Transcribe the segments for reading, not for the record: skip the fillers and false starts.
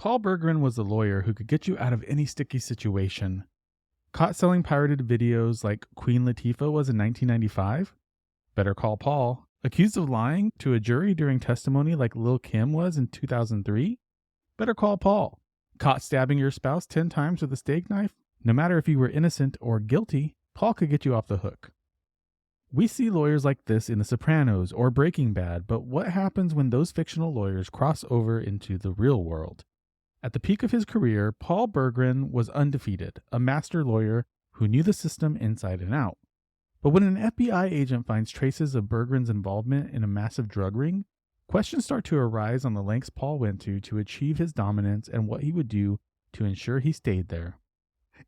Paul Berggren was a lawyer who could get you out of any sticky situation. Caught selling pirated videos like Queen Latifah was in 1995? Better call Paul. Accused of lying to a jury during testimony like Lil' Kim was in 2003? Better call Paul. Caught stabbing your spouse 10 times with a steak knife? No matter if you were innocent or guilty, Paul could get you off the hook. We see lawyers like this in The Sopranos or Breaking Bad, but what happens when those fictional lawyers cross over into the real world? At the peak of his career, Paul Berggren was undefeated, a master lawyer who knew the system inside and out. But when an FBI agent finds traces of Berggren's involvement in a massive drug ring, questions start to arise on the lengths Paul went to achieve his dominance and what he would do to ensure he stayed there.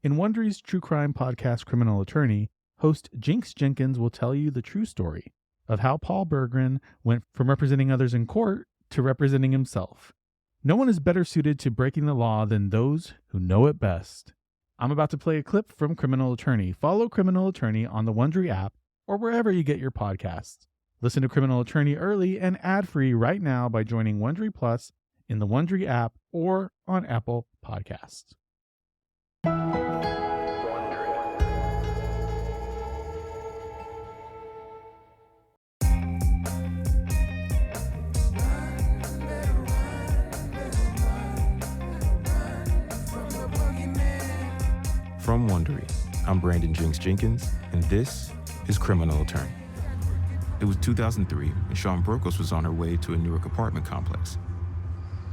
In Wondery's true crime podcast Criminal Attorney, host Jinx Jenkins will tell you the true story of how Paul Berggren went from representing others in court to representing himself. No one is better suited to breaking the law than those who know it best. I'm about to play a clip from Criminal Attorney. Follow Criminal Attorney on the Wondery app or wherever you get your podcasts. Listen to Criminal Attorney early and ad-free right now by joining Wondery Plus in the Wondery app or on Apple Podcasts. From Wondery, I'm Brandon Jinx Jenkins, and this is Criminal Attorney. It was 2003, and Shawn Brokos was on her way to a Newark apartment complex.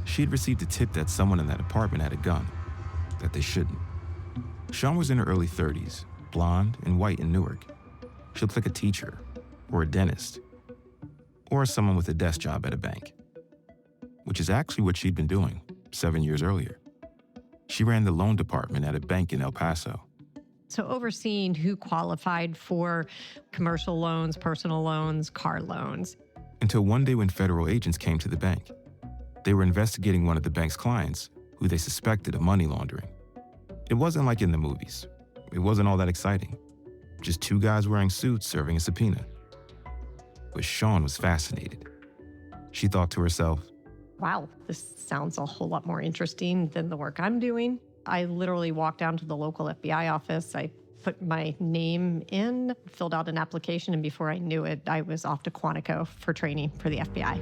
She had received a tip that someone in that apartment had a gun, that they shouldn't. Shawn was in her early 30s, blonde and white in Newark. She looked like a teacher, or a dentist, or someone with a desk job at a bank, which is actually what she'd been doing 7 years earlier. She ran the loan department at a bank in El Paso. So overseeing who qualified for commercial loans, personal loans, car loans. Until one day when federal agents came to the bank. They were investigating one of the bank's clients who they suspected of money laundering. It wasn't like in the movies. It wasn't all that exciting. Just two guys wearing suits serving a subpoena. But Shawn was fascinated. She thought to herself, Wow, this sounds a whole lot more interesting than the work I'm doing. I literally walked down to the local FBI office. I put my name in, filled out an application, and before I knew it, I was off to Quantico for training for the FBI.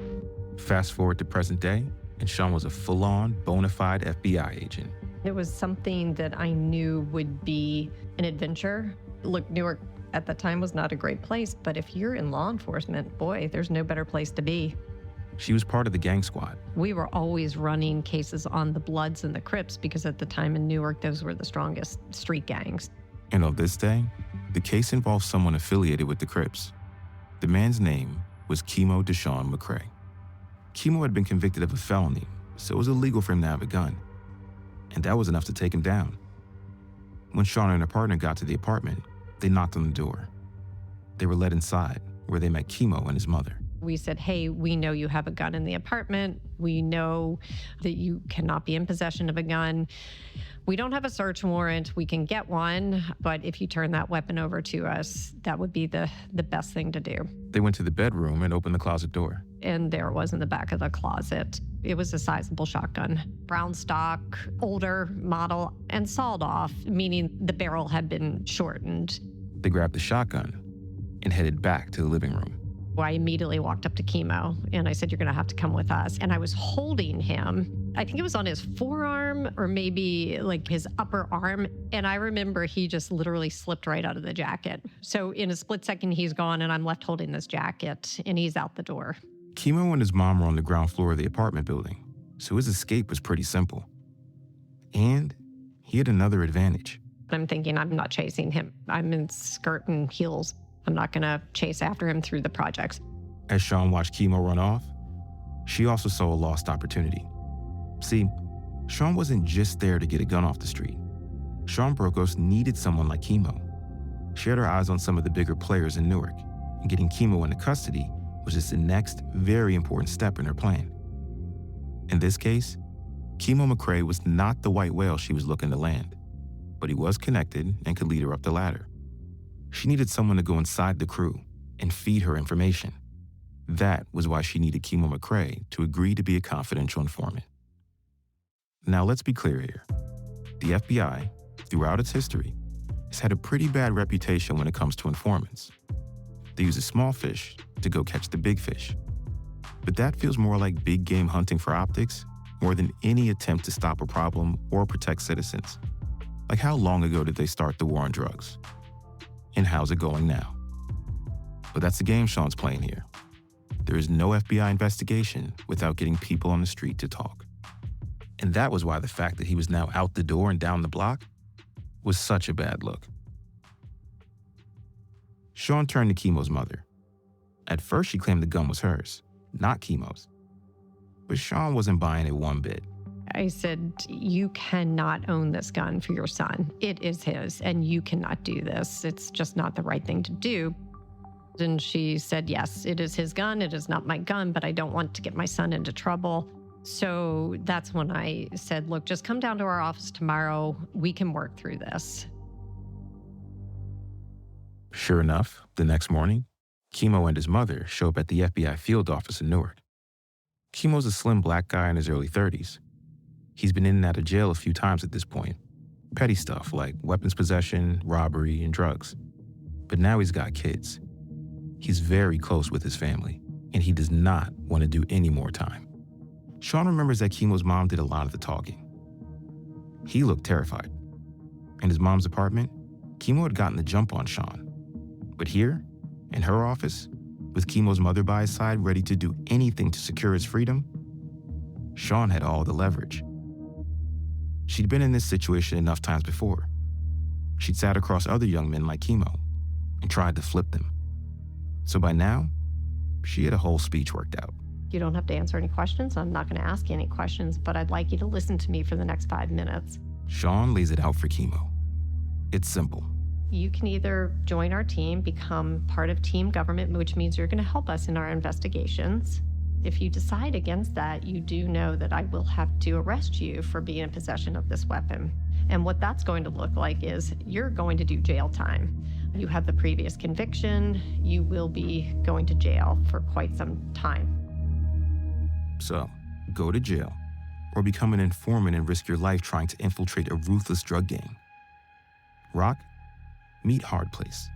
Fast forward to present day, and Shawn was a full-on, bona fide FBI agent. It was something that I knew would be an adventure. Look, Newark at the time was not a great place, but if you're in law enforcement, boy, there's no better place to be. She was part of the gang squad. We were always running cases on the Bloods and the Crips because at the time in Newark, those were the strongest street gangs. And on this day, the case involved someone affiliated with the Crips. The man's name was Kimo Deshawn McCrae. Kimo had been convicted of a felony, so it was illegal for him to have a gun. And that was enough to take him down. When Shawn and her partner got to the apartment, they knocked on the door. They were led inside, where they met Kimo and his mother. We said, hey, we know you have a gun in the apartment. We know that you cannot be in possession of a gun. We don't have a search warrant. We can get one, but if you turn that weapon over to us, that would be the best thing to do. They went to the bedroom and opened the closet door. And there it was in the back of the closet. It was a sizable shotgun. Brown stock, older model, and sawed off, meaning the barrel had been shortened. They grabbed the shotgun and headed back to the living room. I immediately walked up to Kimo and I said, you're gonna have to come with us. And I was holding him. I think it was on his forearm or maybe like his upper arm. And I remember he just literally slipped right out of the jacket. So in a split second, he's gone and I'm left holding this jacket and he's out the door. Kimo and his mom were on the ground floor of the apartment building, so his escape was pretty simple. And he had another advantage. I'm thinking I'm not chasing him. I'm in skirt and heels. I'm not going to chase after him through the projects. As Shawn watched Kimo run off, she also saw a lost opportunity. See, Shawn wasn't just there to get a gun off the street. Shawn Brokos needed someone like Kimo. She had her eyes on some of the bigger players in Newark, and getting Kimo into custody was just the next very important step in her plan. In this case, Kimo McCrae was not the white whale she was looking to land, but he was connected and could lead her up the ladder. She needed someone to go inside the crew and feed her information. That was why she needed Kimo McCrae to agree to be a confidential informant. Now, let's be clear here. The FBI, throughout its history, has had a pretty bad reputation when it comes to informants. They use a small fish to go catch the big fish. But that feels more like big game hunting for optics more than any attempt to stop a problem or protect citizens. Like, how long ago did they start the war on drugs? And how's it going now? But that's the game Shawn's playing here. There is no FBI investigation without getting people on the street to talk. And that was why the fact that he was now out the door and down the block was such a bad look. Shawn turned to Chemo's mother. At first, she claimed the gun was hers, not Chemo's. But Shawn wasn't buying it one bit. I said, you cannot own this gun for your son. It is his, and you cannot do this. It's just not the right thing to do. And she said, yes, it is his gun. It is not my gun, but I don't want to get my son into trouble. So that's when I said, look, just come down to our office tomorrow. We can work through this. Sure enough, the next morning, Chemo and his mother show up at the FBI field office in Newark. Chemo's a slim black guy in his early 30s. He's been in and out of jail a few times at this point. Petty stuff like weapons possession, robbery, and drugs. But now he's got kids. He's very close with his family, and he does not want to do any more time. Shawn remembers that Chemo's mom did a lot of the talking. He looked terrified. In his mom's apartment, Chemo had gotten the jump on Shawn. But here, in her office, with Chemo's mother by his side ready to do anything to secure his freedom, Shawn had all the leverage. She'd been in this situation enough times before. She'd sat across other young men like Chemo and tried to flip them. So by now, she had a whole speech worked out. You don't have to answer any questions. I'm not going to ask you any questions, but I'd like you to listen to me for the next 5 minutes. Shawn lays it out for Chemo. It's simple. You can either join our team, become part of team government, which means you're going to help us in our investigations. If you decide against that, you do know that I will have to arrest you for being in possession of this weapon. And what that's going to look like is you're going to do jail time. You have the previous conviction. You will be going to jail for quite some time. So, go to jail or become an informant and risk your life trying to infiltrate a ruthless drug gang. Rock, meet hard place.